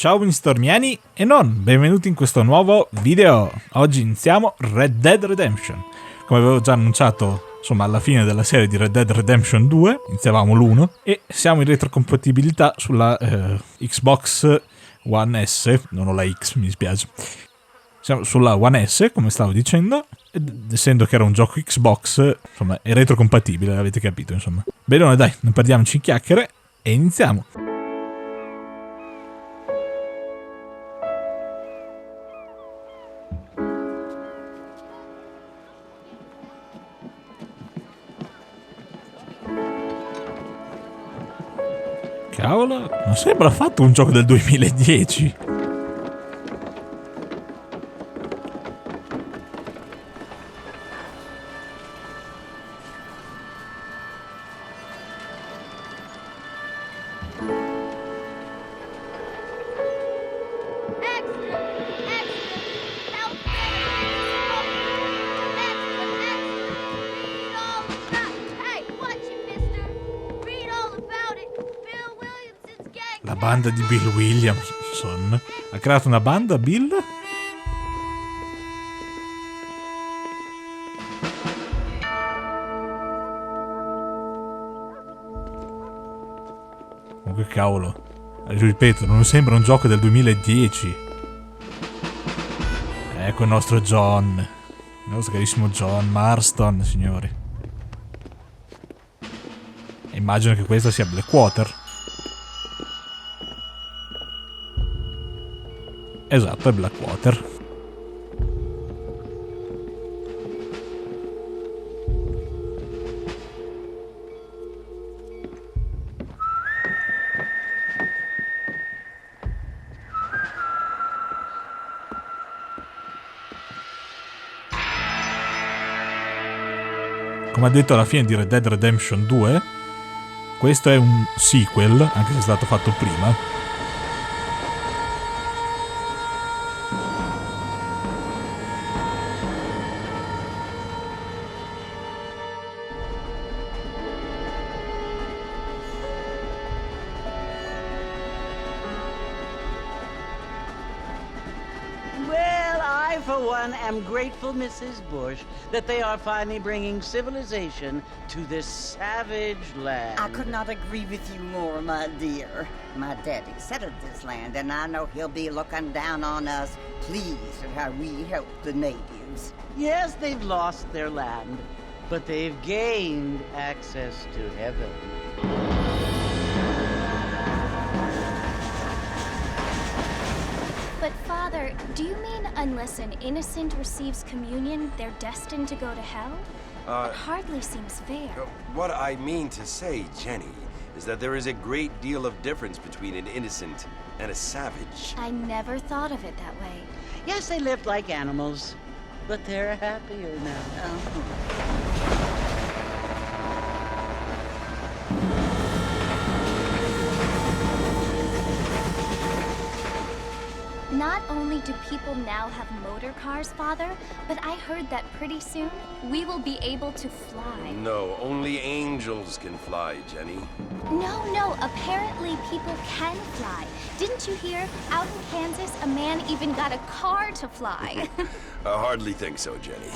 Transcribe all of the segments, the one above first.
Ciao windstormiani e non, benvenuti in questo nuovo video. Oggi iniziamo Red Dead Redemption. Come avevo già annunciato, insomma, alla fine della serie di Red Dead Redemption 2, iniziavamo l'1 e siamo in retrocompatibilità sulla Xbox One S, non ho la X, mi dispiace. Siamo sulla One S, come stavo dicendo, ed essendo che era un gioco Xbox, insomma, è retrocompatibile, avete capito, insomma. Bene, dai, non perdiamoci in chiacchiere e iniziamo. Cavolo, non sembra affatto un gioco del 2010. La banda di Bill Williamson. Ha creato una banda, Bill? Comunque cavolo, ripeto, non sembra un gioco del 2010. Ecco il nostro John, il nostro carissimo John Marston, signori. E immagino che questa sia Blackwater. Esatto, è Blackwater. Come ha detto alla fine di Red Dead Redemption 2, questo è un sequel, anche se è stato fatto prima. I'm grateful, Mrs. Bush, that they are finally bringing civilization to this savage land. I could not agree with you more, my dear. My daddy settled this land, and I know he'll be looking down on us, pleased at how we help the natives. Yes, they've lost their land, but they've gained access to heaven. But Father, do you mean unless an innocent receives communion, they're destined to go to hell? That hardly seems fair. What I mean to say, Jenny, is that there is a great deal of difference between an innocent and a savage. I never thought of it that way. Yes, they lived like animals, but they're happier now. Not only do people now have motor cars, Father, but I heard that pretty soon we will be able to fly. No, only angels can fly, Jenny. No, apparently people can fly. Didn't you hear? Out in Kansas, a man even got a car to fly. I hardly think so, Jenny.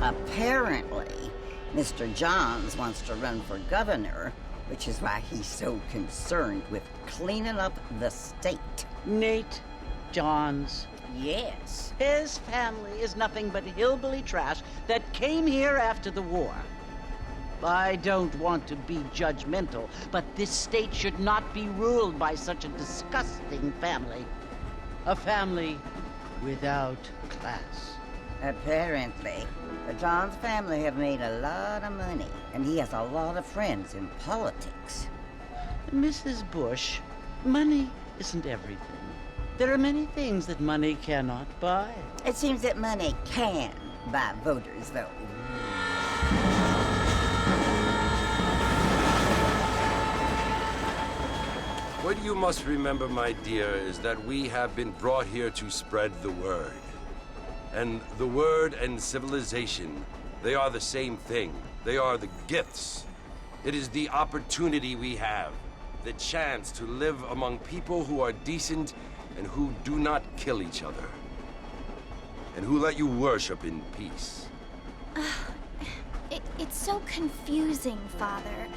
Apparently, Mr. Johns wants to run for governor, which is why he's so concerned with cleaning up the state. Nate Johns. Yes. His family is nothing but hillbilly trash that came here after the war. I don't want to be judgmental, but this state should not be ruled by such a disgusting family. A family without class. Apparently, the Johns family have made a lot of money, and he has a lot of friends in politics. Mrs. Bush, money isn't everything. There are many things that money cannot buy. It seems that money can buy voters, though. What you must remember, my dear, is that we have been brought here to spread the word. And the word and civilization, they are the same thing. They are the gifts It is the opportunity we have, the chance to live among people who are decent and who do not kill each other, and who let you worship in peace. It's so confusing, Father.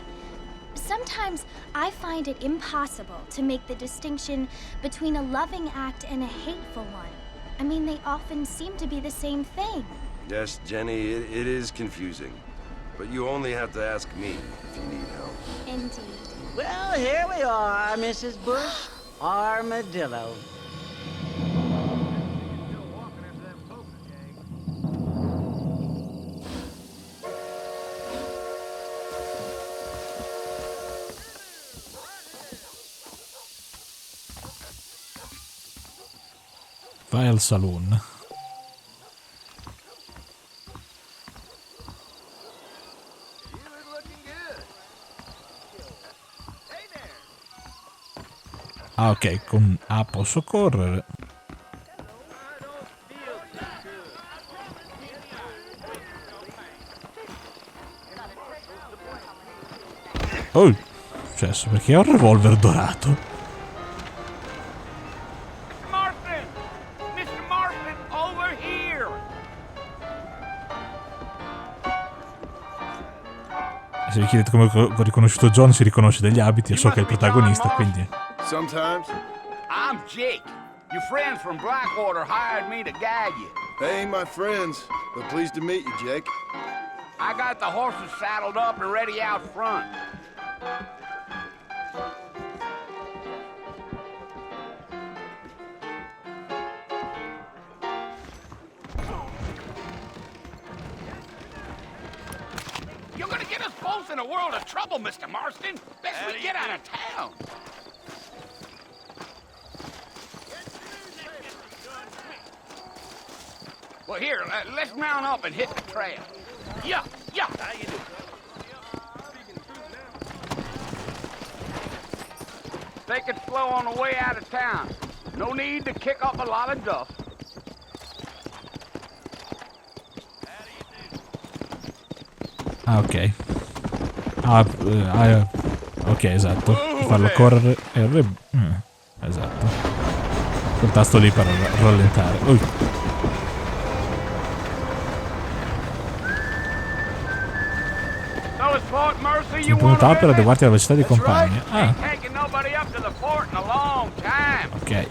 Sometimes I find it impossible to make the distinction between a loving act and a hateful one. I mean, they often seem to be the same thing. Yes, Jenny, it is confusing. But you only have to ask me if you need help. Indeed. Well, here we are, Mrs. Bush. Armadillo. Vai al saloon. Ah, ok, con A posso correre. Oh, successo, perché ho un revolver dorato. Se vi chiedete come ho riconosciuto John, si riconosce dagli abiti e so che è il protagonista, quindi... Sometimes. I'm Jake. Your friends from Blackwater hired me to guide you. They ain't my friends, but pleased to meet you, Jake. I got the horses saddled up and ready out front. You're gonna get us both in a world of trouble, Mr. Marston. Best we get out of town. Well, here, let's mount up and hit the trail. Yeah. How you doing? Take it slow on the way out of town. No need to kick up a lot of dust. Ah, ok. Ok, esatto. Farlo correre. Esatto. Quel tasto lì per rallentare. Sono puntato per adeguarti alla velocità dei compagni. Ah. Ok.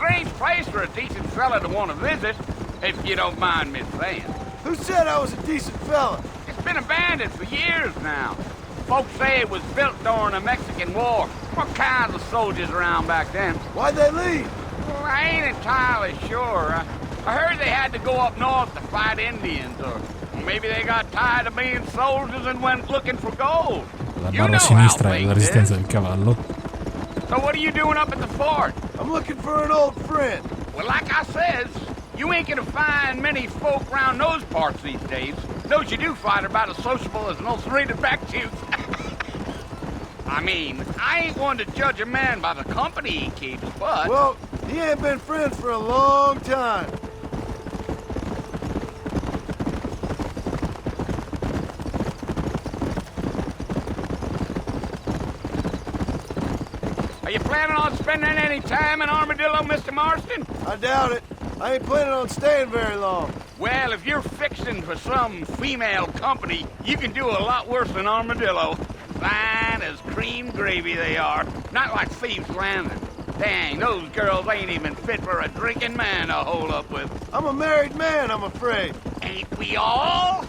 Who said I was a decent fella? It's been abandoned for years now. Folks say it was built during the Mexican War. What kinds of soldiers around back then? Why'd they leave? Well, I ain't entirely sure. I heard they had to go up north to fight Indians, or maybe they got tired of being soldiers and went looking for gold. La barra a sinistra è la resistenza del cavallo. So what are you doing up at the fort? I'm looking for an old friend. Well, like I says, you ain't gonna find many folk around those parts these days. Those you do find are about as sociable as an ulcerated back tooth. I mean, I ain't one to judge a man by the company he keeps, but... Well, he ain't been friends for a long time. Are you planning on spending any time in Armadillo, Mr. Marston? I doubt it. I ain't planning on staying very long. Well, if you're fixing for some female company, you can do a lot worse than Armadillo. Fine as cream gravy they are. Not like Thieves' Landing. Dang, those girls ain't even fit for a drinking man to hold up with. I'm a married man, I'm afraid. Ain't we all?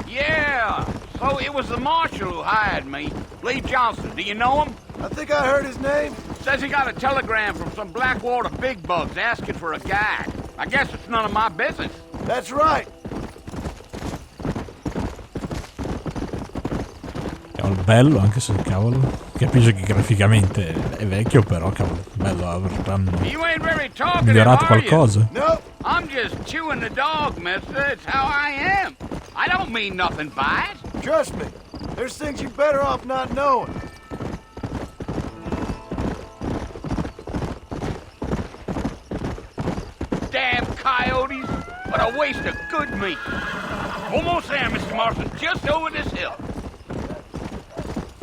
Yeah, so it was the marshal who hired me. Lee Johnson, do you know him? I think I heard his name. Says he got a telegram from some Blackwater big bugs asking for a guide. I guess it's none of my business. That's right. Cavolo, bello, anche se cavolo. Capisco che graficamente è vecchio, però cavolo, bello, avranno migliorato qualcosa. Nope. I'm just chewing the dog, mister. It's how I am. I don't mean nothing by it. Trust me. There's things you're better off not knowing. taste of good meat. Almost there, Mr. Marston. Just over this hill.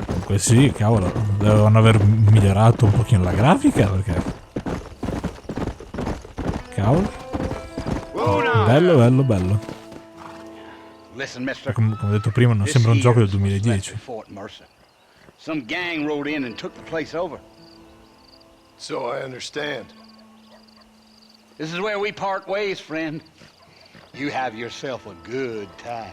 Comunque sì, cavolo, devono aver migliorato un pochino la grafica perché... Cavolo. Bello, bello, bello. Listen, mister. Come ho detto prima, non sembra un gioco del 2010. Fort Mercer. Some gang rode in and took the place over. So I understand. This is where we part ways, friend. You have yourself a good time.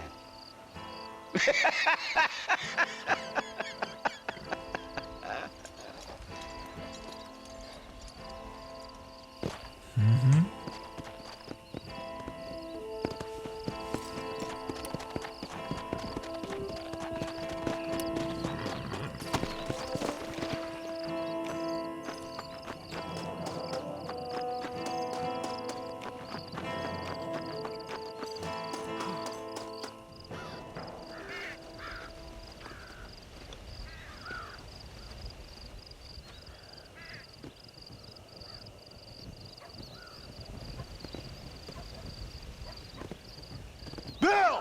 Bill!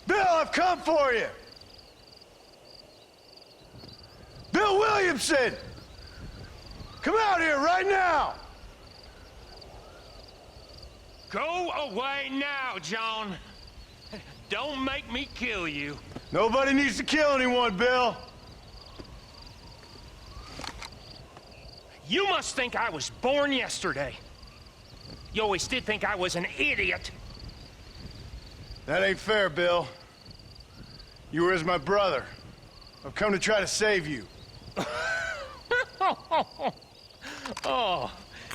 Bill, I've come for you! Bill Williamson! Come out here right now! Go away now, John. Don't make me kill you. Nobody needs to kill anyone, Bill. You must think I was born yesterday. You always did think I was an idiot. That ain't fair, Bill. You were as my brother. I've come to try to save you. Oh,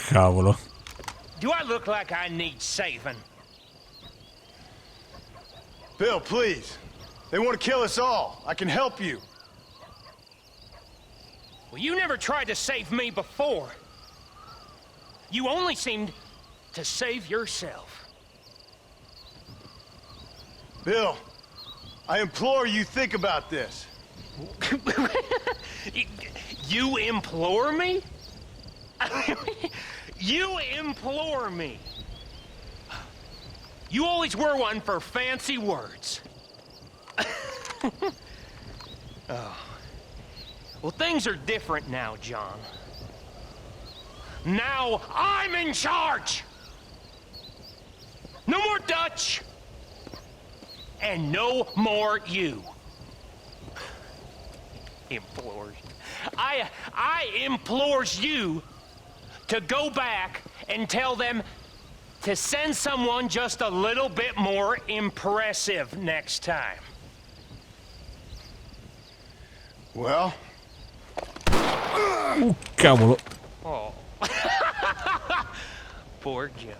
Cavolo. do I look like I need saving? Bill, please. They want to kill us all. I can help you. Well, you never tried to save me before. You only seemed to save yourself. Bill, I implore you, think about this. You implore me? You implore me. You always were one for fancy words. Oh. Well, things are different now, John. Now I'm in charge. No more Dutch. And no more you. Implores. I implores you to go back and tell them to send someone just a little bit more impressive next time. Well? Cavolo. Oh. Poor John.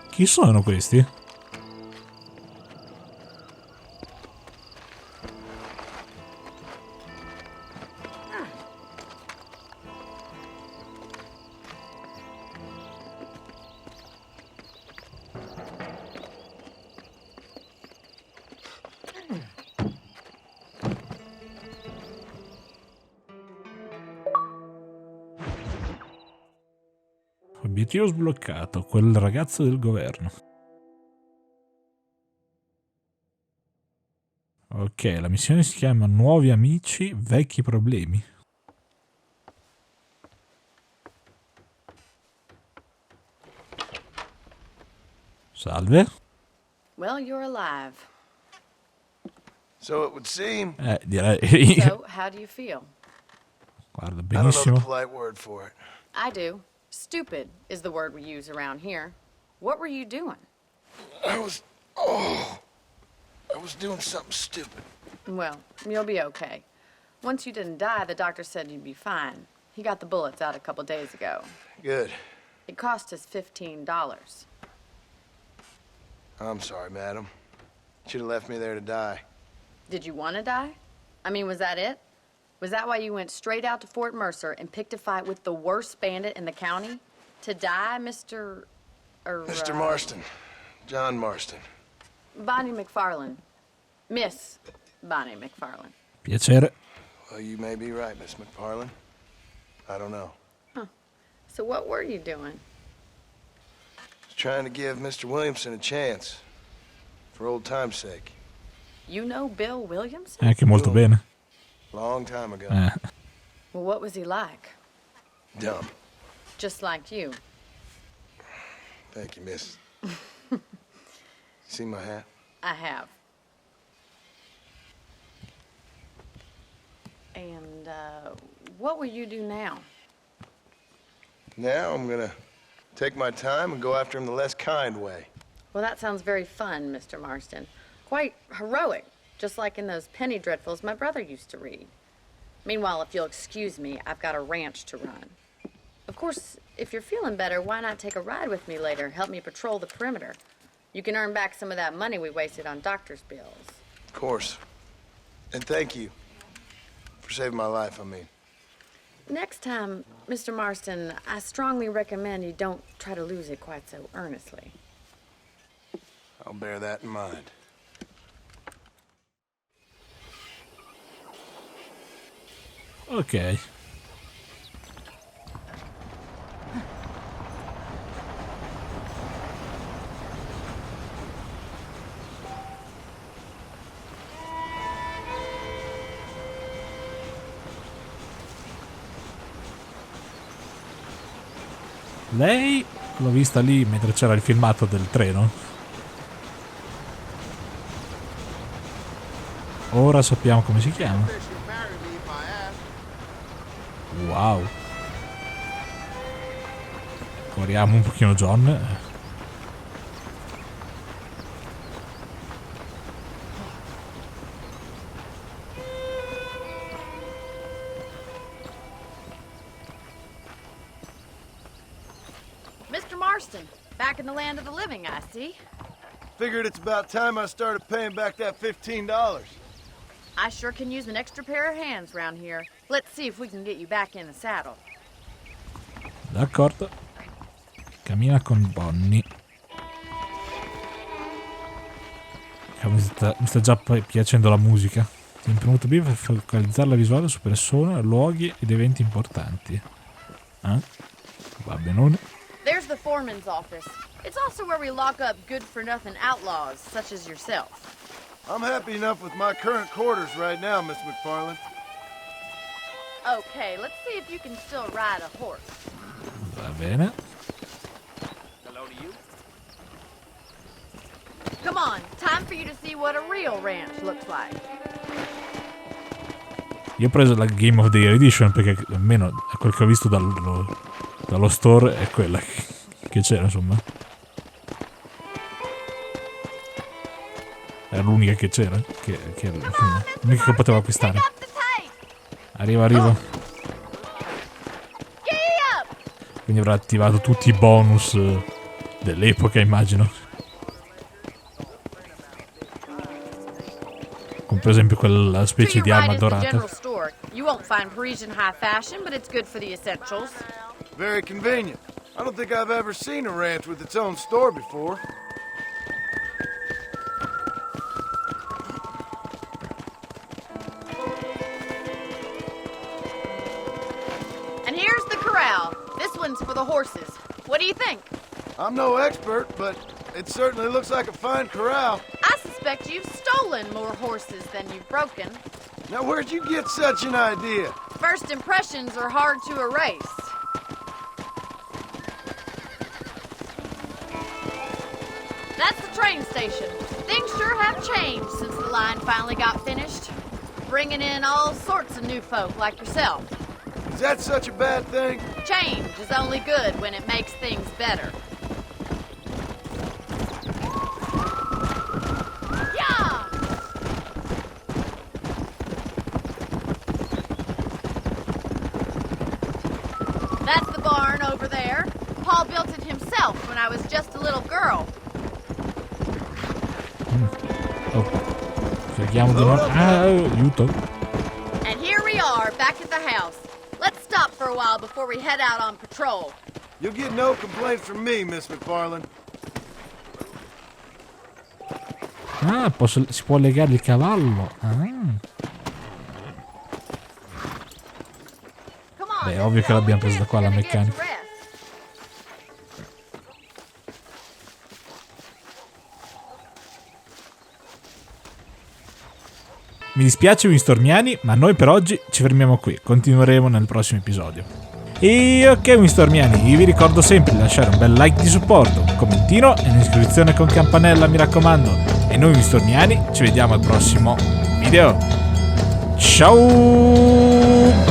Chi sono questi? Obiettivo sbloccato, quel ragazzo del governo. Ok, la missione si chiama Nuovi amici, vecchi problemi. Salve. Well, you're alive. So it would seem. Direi. So, how do you feel? Guarda, I don't know the benissimo. polite word for it. I do. Stupid is the word we use around here. What were you doing? I was doing something stupid. Well, you'll be okay. Once you didn't die, the doctor said you'd be fine. He got the bullets out a couple days ago. Good. It cost us $15. I'm sorry, madam. Should have left me there to die. Did you want to die? I mean, was that it? Was that why you went straight out to Fort Mercer and picked a fight with the worst bandit in the county? To die, Mr. Mr. Marston. John Marston. Bonnie McFarlane. Miss Bonnie McFarlane. Piacere. Well, you may be right, Miss McFarlane. I don't know. So what were you doing? Just trying to give Mr. Williamson a chance. For old time's sake. You know Bill Williamson? Anche molto bene. Long time ago. Well, what was he like? Dumb. Just like you. Thank you, miss. See my hat? I have. And, what will you do now? Now I'm gonna take my time and go after him the less kind way. Well, that sounds very fun, Mr. Marston. Quite heroic, just like in those penny dreadfuls my brother used to read. Meanwhile, if you'll excuse me, I've got a ranch to run. Of course, if you're feeling better, why not take a ride with me later? Help me patrol the perimeter. You can earn back some of that money we wasted on doctor's bills. Of course. And thank you. For saving my life, I mean. Next time, Mr. Marston, I strongly recommend you don't try to lose it quite so earnestly. I'll bear that in mind. Ok. Lei l'ho vista lì mentre c'era il filmato del treno. Ora sappiamo come si chiama. Wow. Corriamo un pochino John. Mr. Marston, back in the land of the living, I see. Figured it's about time I started paying back that $15. I sure can use an extra pair of hands round here. Let's see if we can get you back in the saddle. D'accordo. Cammina con Bonnie. Mi sta già piacendo la musica. Ti è premuto B per focalizzare la visuale su persone, luoghi ed eventi importanti. Va benone. There's the foreman's office. It's also where we lock up good-for-nothing outlaws, such as yourself. I'm happy enough with my current quarters right now, Miss McFarlane. Okay, let's see if you can still ride a horse. Va bene. Hello to you. Come on, time for you to see what a real ranch looks like. Io ho preso la Game of the Year Edition perché almeno a quel che ho visto dallo store è quella che c'era, insomma. Era l'unica che c'era, insomma, l'unica che potevo acquistare. Arriva. Quindi avrà attivato tutti i bonus dell'epoca, immagino. Come per esempio quella specie di arma dorata. You won't find Parisian high fashion, but it's good for the essentials. Very convenient. I don't think I've ever seen a ranch with its own store before. And here's the corral. This one's for the horses. What do you think? I'm no expert, but it certainly looks like a fine corral. I suspect you've stolen more horses than you've broken. Now, where'd you get such an idea? First impressions are hard to erase. That's the train station. Things sure have changed since the line finally got finished. Bringing in all sorts of new folk like yourself. Is that such a bad thing? Change is only good when it makes things better. Yeah! That's the barn over there. Paul built it himself when I was just a little girl. Oh, Cerchiamo di non... aiuto. And here we are, back at the house. Let's stop for a while before we head out on patrol. You'll get no complaints from me, Miss McFarlane. Ah, si può legare il cavallo. Beh, ovvio che l'abbiamo presa da qua la meccanica. Mi dispiace Windstormiani, ma noi per oggi ci fermiamo qui. Continueremo nel prossimo episodio. E ok Windstormiani, io vi ricordo sempre di lasciare un bel like di supporto, un commentino e un'iscrizione con campanella, mi raccomando. E noi Windstormiani ci vediamo al prossimo video. Ciao!